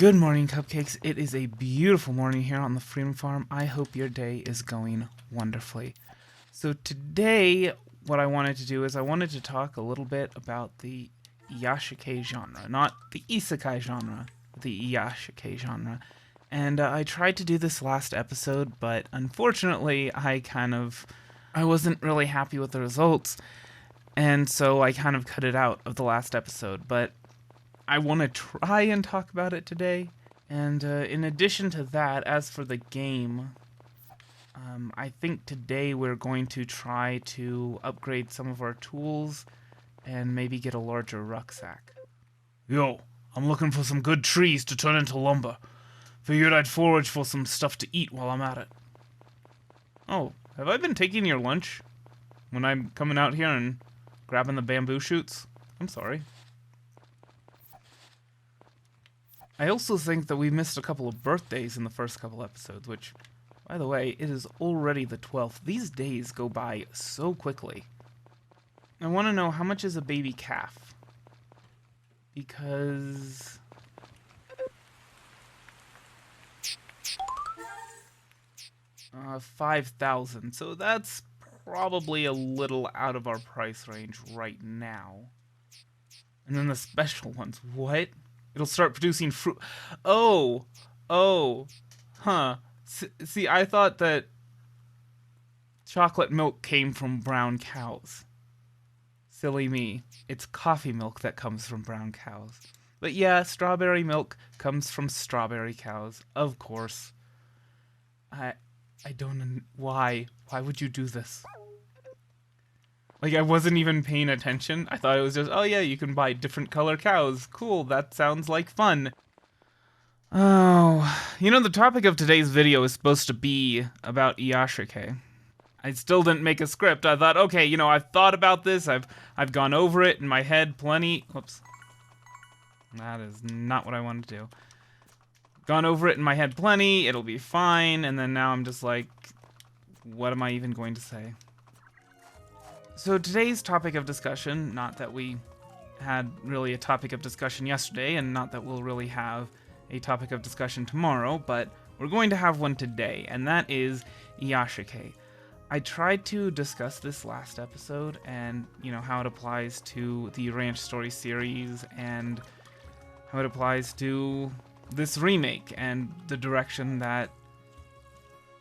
Good morning, Cupcakes. It is a beautiful morning here on the Freedom Farm. I hope your day is going wonderfully. So today, what I wanted to do is I wanted to talk a little bit about the Iyashikei genre. Not the Isekai genre, but the Iyashikei genre. And I tried to do this last episode, but unfortunately, I wasn't really happy with the results. And so I kind of cut it out of the last episode, but I want to try and talk about it today. And in addition to that, as for the game, I think today we're going to try to upgrade some of our tools and maybe get a larger rucksack. Yo, I'm looking for some good trees to turn into lumber. Figured I'd forage for some stuff to eat while I'm at it. Oh, have I been taking your lunch when I'm coming out here and grabbing the bamboo shoots? I'm sorry. I also think that we missed a couple of birthdays in the first couple episodes, which, by the way, it is already the 12th. These days go by so quickly. I want to know, how much is a baby calf? Because 5,000. So that's probably a little out of our price range right now. And then the special ones. What? It'll start producing fruit. Oh, huh. See, I thought that chocolate milk came from brown cows. Silly me. It's coffee milk that comes from brown cows. But yeah, strawberry milk comes from strawberry cows. Of course. I don't know why. Why would you do this? Like, I wasn't even paying attention. I thought it was just, oh yeah, you can buy different color cows. Cool, that sounds like fun. Oh, the topic of today's video is supposed to be about Iyashikei. I still didn't make a script. I thought, okay, I've thought about this. I've gone over it in my head plenty. Whoops. That is not what I wanted to do. Gone over it in my head plenty. It'll be fine. And then now I'm just like, what am I even going to say? So today's topic of discussion, not that we had really a topic of discussion yesterday, and not that we'll really have a topic of discussion tomorrow, but we're going to have one today, and that is Iyashikei. I tried to discuss this last episode, and, how it applies to the Ranch Story series, and how it applies to this remake, and the direction that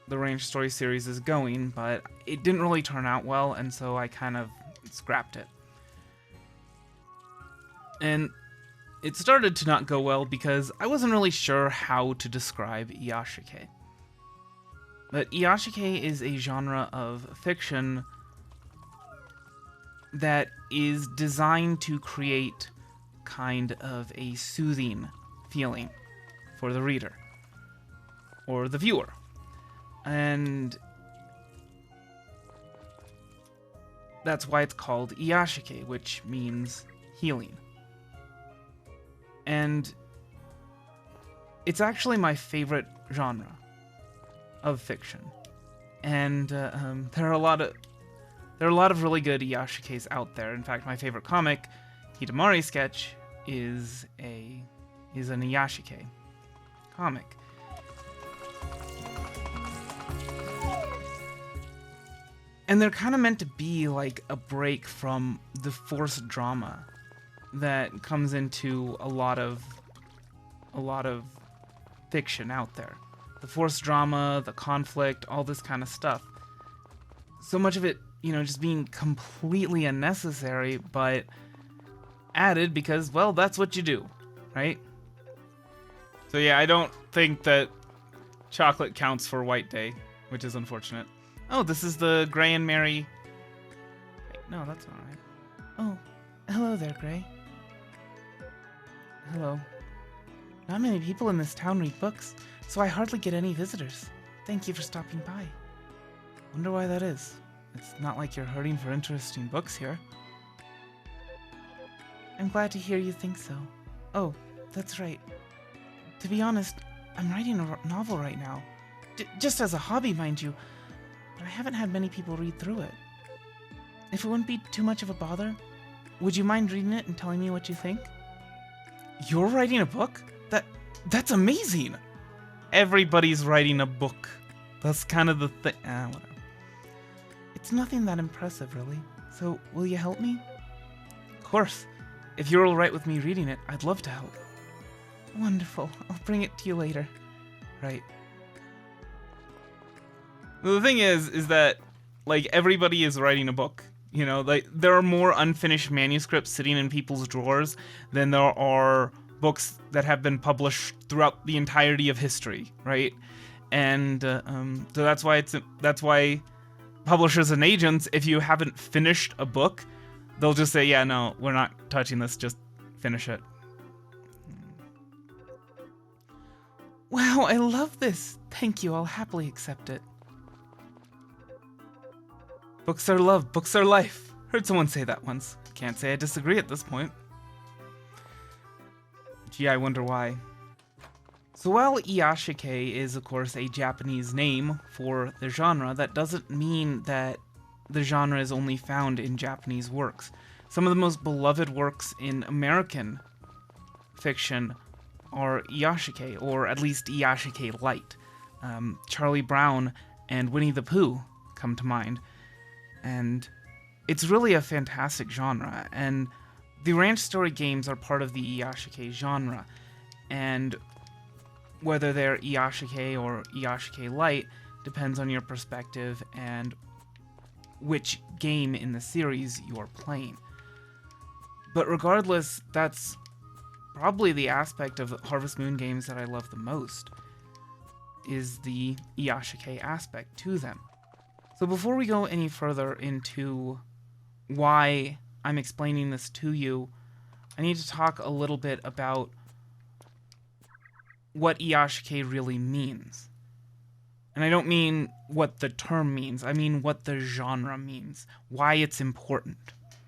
the Ranch Story series is going, but it didn't really turn out well, and so I kind of scrapped it. And it started to not go well because I wasn't really sure how to describe Iyashikei. But Iyashikei is a genre of fiction that is designed to create kind of a soothing feeling for the reader or the viewer. And that's why it's called Iyashikei, which means healing. And it's actually my favorite genre of fiction. And there are a lot of really good Iyashikeis out there. In fact, my favorite comic, Hidamari Sketch, is an Iyashikei comic. And they're kind of meant to be like a break from the forced drama that comes into a lot of fiction out there. The forced drama, the conflict, all this kind of stuff. So much of it, just being completely unnecessary, but added because, well, that's what you do, right? So yeah, I don't think that chocolate counts for White Day, which is unfortunate. Oh, this is the Gray and Mary. Wait, no, that's not right. Oh, hello there, Gray. Hello. Not many people in this town read books, so I hardly get any visitors. Thank you for stopping by. Wonder why that is. It's not like you're hurting for interesting books here. I'm glad to hear you think so. Oh, that's right. To be honest, I'm writing a novel right now. Just as a hobby, mind you. But I haven't had many people read through it. If it wouldn't be too much of a bother, would you mind reading it and telling me what you think? You're writing a book? That's amazing! Everybody's writing a book. That's kind of the thing. Whatever. It's nothing that impressive, really. So, will you help me? Of course. If you're alright with me reading it, I'd love to help. Wonderful. I'll bring it to you later. Right. Well, the thing is that, like, everybody is writing a book. You know, like, there are more unfinished manuscripts sitting in people's drawers than there are books that have been published throughout the entirety of history, right? And so that's why publishers and agents, if you haven't finished a book, they'll just say, yeah, no, we're not touching this, just finish it. Wow, I love this. Thank you, I'll happily accept it. Books are love, books are life. Heard someone say that once. Can't say I disagree at this point. Gee, I wonder why. So while Iyashikei is, of course, a Japanese name for the genre, that doesn't mean that the genre is only found in Japanese works. Some of the most beloved works in American fiction are Iyashikei, or at least Iyashikei Light. Charlie Brown and Winnie the Pooh come to mind. And it's really a fantastic genre, and the ranch story games are part of the Iyashikei genre, and whether they're Iyashikei or Iyashikei Light depends on your perspective and which game in the series you are playing. But regardless, that's probably the aspect of Harvest Moon games that I love the most, is the Iyashikei aspect to them. So before we go any further into why I'm explaining this to you, I need to talk a little bit about what Iyashikei really means. And I don't mean what the term means, I mean what the genre means, why it's important.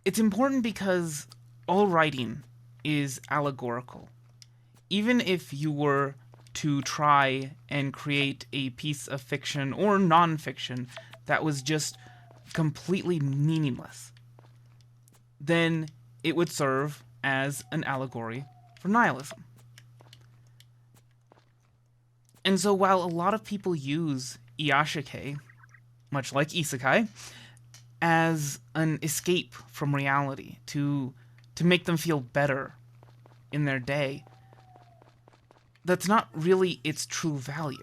It's important because all writing is allegorical. Even if you were to try and create a piece of fiction or non-fiction that was just completely meaningless, then it would serve as an allegory for nihilism. And so while a lot of people use Iyashikei, much like isekai, as an escape from reality, to make them feel better in their day, that's not really its true value.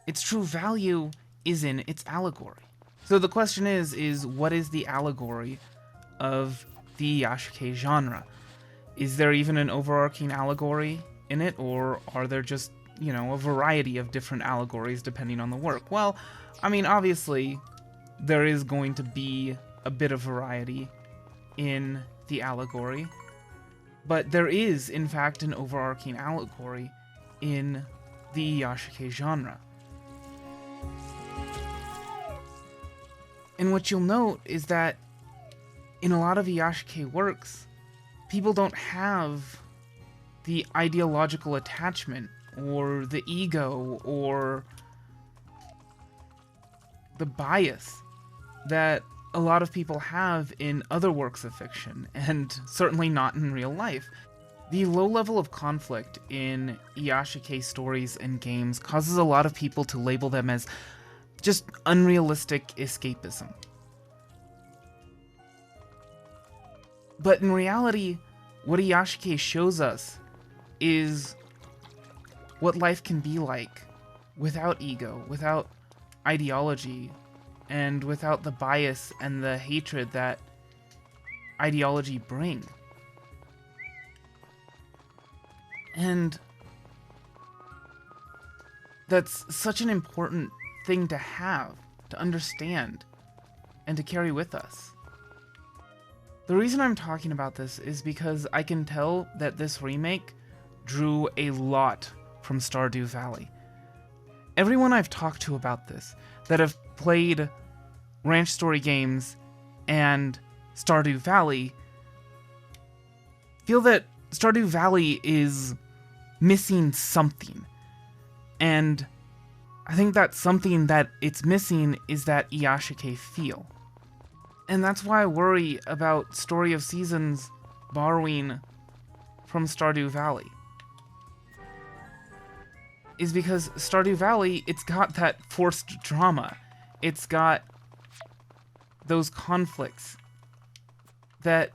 Its true value is in its allegory. So the question is what is the allegory of the Iyashikei genre? Is there even an overarching allegory in it, or are there just, a variety of different allegories depending on the work? Well, I mean, obviously, there is going to be a bit of variety in the allegory, but there is, in fact, an overarching allegory in the Iyashikei genre. And what you'll note is that in a lot of Iyashikei works, people don't have the ideological attachment, or the ego, or the bias that a lot of people have in other works of fiction, and certainly not in real life. The low level of conflict in Iyashikei stories and games causes a lot of people to label them as just unrealistic escapism. But in reality, what Iyashikei shows us is what life can be like without ego, without ideology, and without the bias and the hatred that ideology bring. And that's such an important thing to have, to understand, and to carry with us. The reason I'm talking about this is because I can tell that this remake drew a lot from Stardew Valley. Everyone I've talked to about this, that have played Ranch Story games and Stardew Valley, feel that Stardew Valley is missing something. And I think that something that it's missing is that Iyashikei feel. And that's why I worry about Story of Seasons borrowing from Stardew Valley is because Stardew Valley, it's got that forced drama. It's got those conflicts that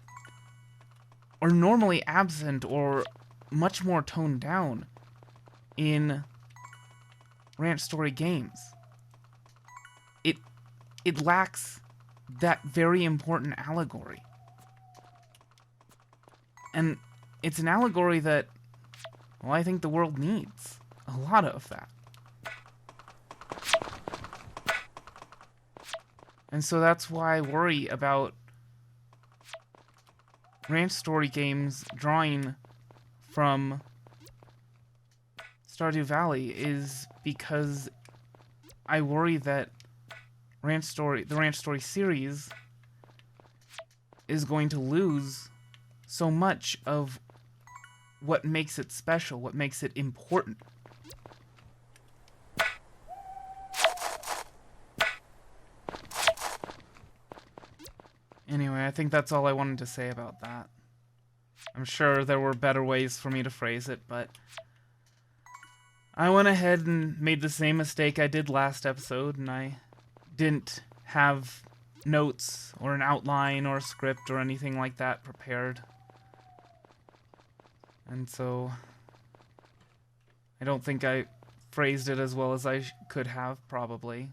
are normally absent or much more toned down in Ranch Story games. It lacks that very important allegory. And it's an allegory that, well, I think the world needs a lot of that. And so that's why I worry about Ranch Story games drawing from Stardew Valley, is because I worry that the Ranch Story series is going to lose so much of what makes it special, what makes it important. Anyway, I think that's all I wanted to say about that. I'm sure there were better ways for me to phrase it, but I went ahead and made the same mistake I did last episode, and I didn't have notes or an outline or a script or anything like that prepared. And so I don't think I phrased it as well as I could have, probably.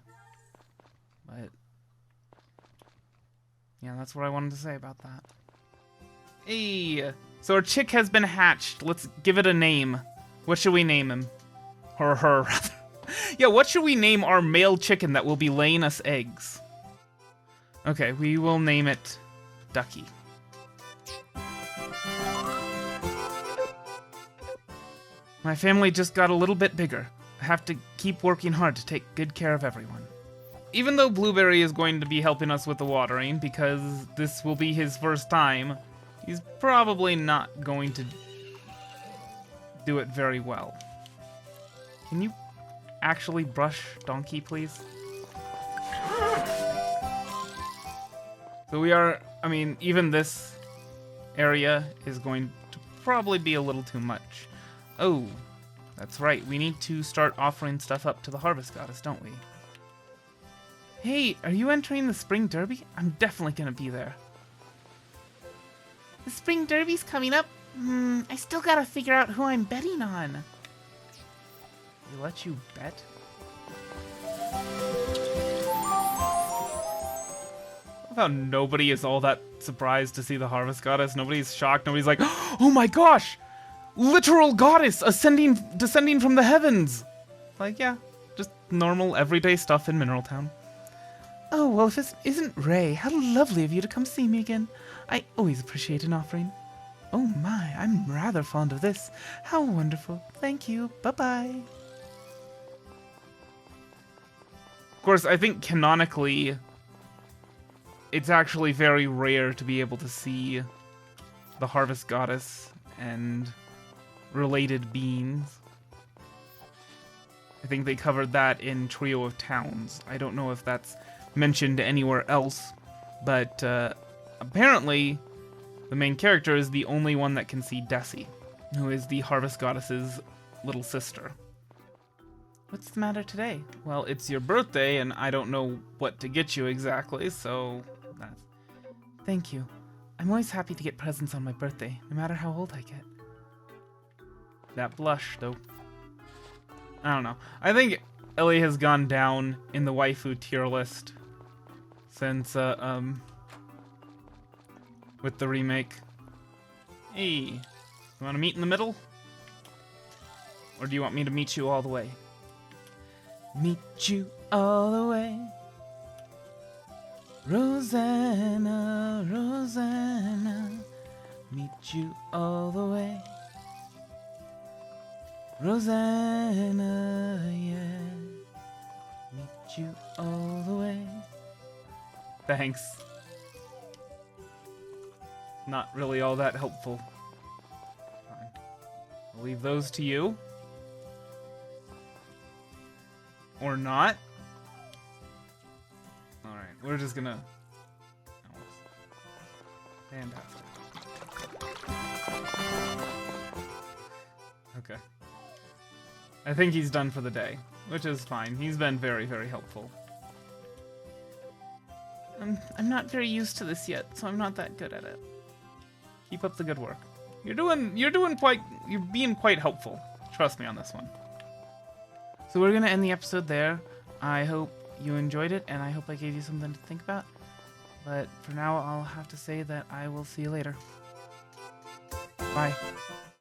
But yeah, that's what I wanted to say about that. Hey, so our chick has been hatched. Let's give it a name. What should we name him? Or her, rather. Yeah, what should we name our male chicken that will be laying us eggs? Okay, we will name it Ducky. My family just got a little bit bigger. I have to keep working hard to take good care of everyone. Even though Blueberry is going to be helping us with the watering, because this will be his first time, he's probably not going to do it very well. Can you actually brush Donkey, please? So we are, I mean, even this area is going to probably be a little too much. Oh, that's right. We need to start offering stuff up to the Harvest Goddess, don't we? Hey, are you entering the Spring Derby? I'm definitely gonna be there. The Spring Derby's coming up. I still gotta figure out who I'm betting on. They let you bet? How nobody is all that surprised to see the Harvest Goddess. Nobody's shocked. Nobody's like, oh my gosh! Literal goddess descending from the heavens! Like, yeah, just normal, everyday stuff in Mineral Town. Oh, well, if this isn't Ray, how lovely of you to come see me again. I always appreciate an offering. Oh my, I'm rather fond of this. How wonderful. Thank you. Bye-bye. Of course, I think canonically, it's actually very rare to be able to see the Harvest Goddess and related beings. I think they covered that in Trio of Towns. I don't know if that's mentioned anywhere else, but apparently the main character is the only one that can see Desi, who is the Harvest Goddess's little sister. What's the matter today? Well, it's your birthday, and I don't know what to get you exactly, so that's... Thank you. I'm always happy to get presents on my birthday, no matter how old I get. That blush, though. I don't know. I think Ellie has gone down in the waifu tier list since, with the remake. Hey, you want to meet in the middle? Or do you want me to meet you all the way? Meet you all the way. Rosanna, Rosanna, meet you all the way. Rosanna, yeah, meet you all the way. Thanks. Not really all that helpful. Fine. I'll leave those to you. Or not. Alright, we're just gonna... Fantastic. Okay. I think he's done for the day, which is fine. He's been very, very helpful. I'm not very used to this yet, so I'm not that good at it. Keep up the good work. You're being quite helpful. Trust me on this one. So we're gonna end the episode there. I hope you enjoyed it, and I hope I gave you something to think about. But for now, I'll have to say that I will see you later. Bye.